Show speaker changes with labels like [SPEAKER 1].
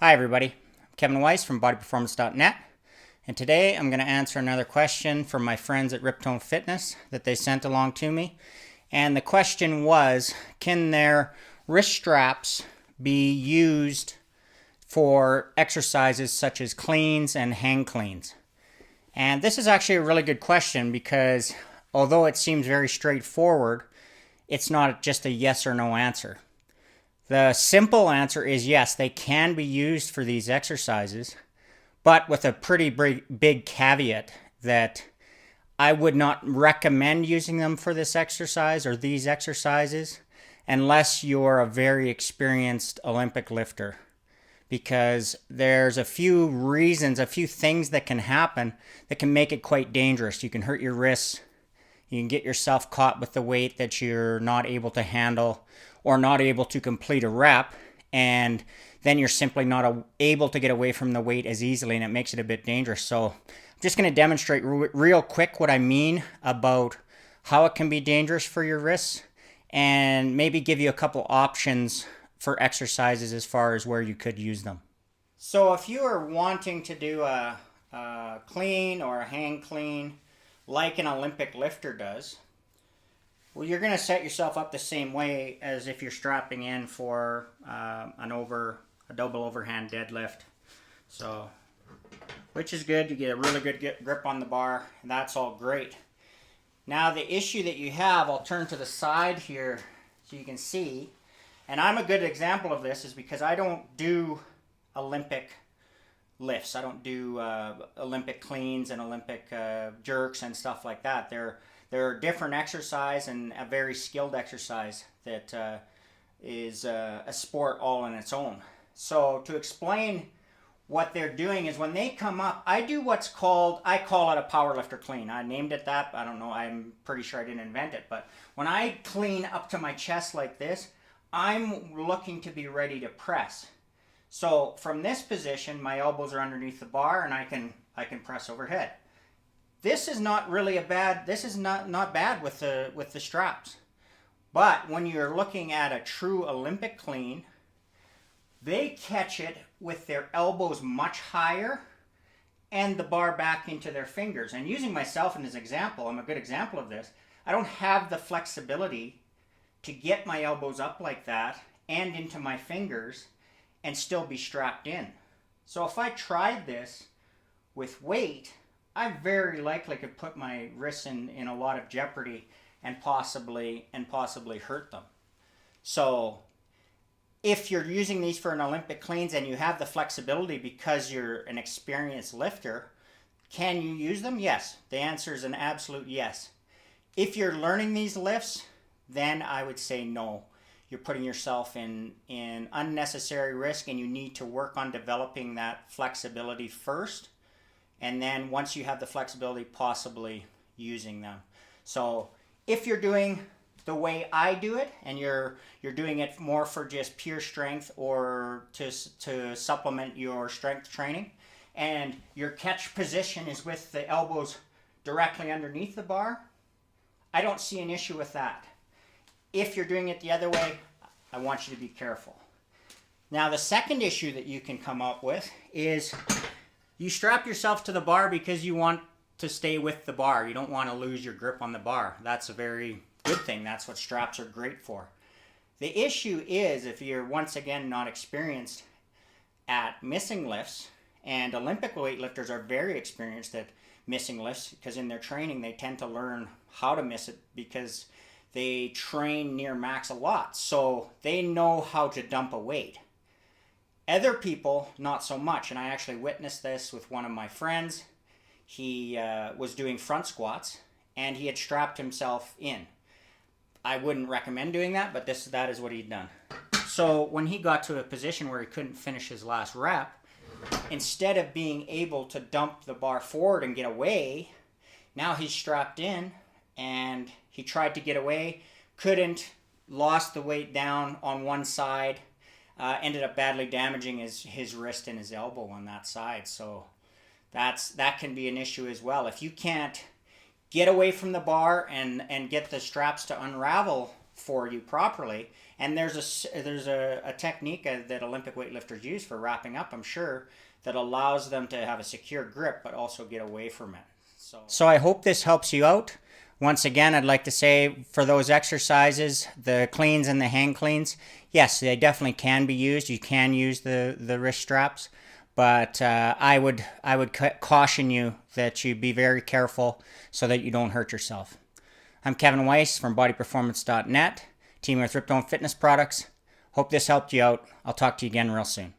[SPEAKER 1] Hi everybody, I'm Kevin Weiss from bodyperformance.net, and today I'm going to answer another question from my friends at Riptone Fitness that they sent along to me. And the question was, can their wrist straps be used for exercises such as cleans and hang cleans? And this is actually a really good question because although it seems very straightforward, it's not just a yes or no answer. The simple answer is yes, they can be used for these exercises, but with a pretty big caveat that I would not recommend using them for this exercise or these exercises unless you're a very experienced Olympic lifter, because there's a few reasons, a few things that can happen that can make it quite dangerous. You can hurt your wrists. You can get yourself caught with the weight that you're not able to handle or not able to complete a rep, and then you're simply not able to get away from the weight as easily, and it makes it a bit dangerous. So I'm just going to demonstrate real quick what I mean about how it can be dangerous for your wrists and maybe give you a couple options for exercises as far as where you could use them. So if you are wanting to do a clean or a hang clean like an Olympic lifter does, well, you're going to set yourself up the same way as if you're strapping in for a double overhand deadlift. So, which is good. You get a really good grip on the bar, and that's all great. Now, the issue that you have, I'll turn to the side here so you can see, and I'm a good example of this is because I don't do Olympic lifts. I don't do Olympic cleans and Olympic jerks and stuff like that. They're a different exercise and a very skilled exercise that is a sport all on its own. So to explain what they're doing is when they come up, I do what's called, I call it a powerlifter clean. I named it that. I don't know. I'm pretty sure I didn't invent it. But when I clean up to my chest like this, I'm looking to be ready to press. So from this position, my elbows are underneath the bar and I can press overhead. This is not really this is not bad with the straps. But when you're looking at a true Olympic clean, they catch it with their elbows much higher and the bar back into their fingers. And using myself as an example, I'm a good example of this. I don't have the flexibility to get my elbows up like that and into my fingers and still be strapped in. So if I tried this with weight, I very likely could put my wrists in a lot of jeopardy and possibly hurt them. So if you're using these for an Olympic cleans and you have the flexibility because you're an experienced lifter, can you use them? Yes. The answer is an absolute yes. If you're learning these lifts, then I would say no. You're putting yourself in unnecessary risk, and you need to work on developing that flexibility first. And then once you have the flexibility, possibly using them. So if you're doing the way I do it, and you're doing it more for just pure strength or to supplement your strength training, and your catch position is with the elbows directly underneath the bar, I don't see an issue with that. If you're doing it the other way, I want you to be careful. Now, the second issue that you can come up with is you strap yourself to the bar because you want to stay with the bar. You don't want to lose your grip on the bar. That's a very good thing. That's what straps are great for. The issue is if you're, once again, not experienced at missing lifts, and Olympic weightlifters are very experienced at missing lifts because in their training they tend to learn how to miss it because they train near max a lot. So they know how to dump a weight. Other people, not so much, and I actually witnessed this with one of my friends. He was doing front squats, and he had strapped himself in. I wouldn't recommend doing that, but that is what he'd done. So when he got to a position where he couldn't finish his last rep, instead of being able to dump the bar forward and get away, now he's strapped in, and he tried to get away, couldn't, lost the weight down on one side, ended up badly damaging his wrist and his elbow on that side. So that can be an issue as well. If you can't get away from the bar and get the straps to unravel for you properly. And there's a technique that Olympic weightlifters use for wrapping up, I'm sure, that allows them to have a secure grip but also get away from it. So I hope this helps you out. Once again, I'd like to say for those exercises, the cleans and the hang cleans, yes, they definitely can be used. You can use the wrist straps, but I would caution you that you be very careful so that you don't hurt yourself. I'm Kevin Weiss from bodyperformance.net, teaming with Riptone Fitness Products. Hope this helped you out. I'll talk to you again real soon.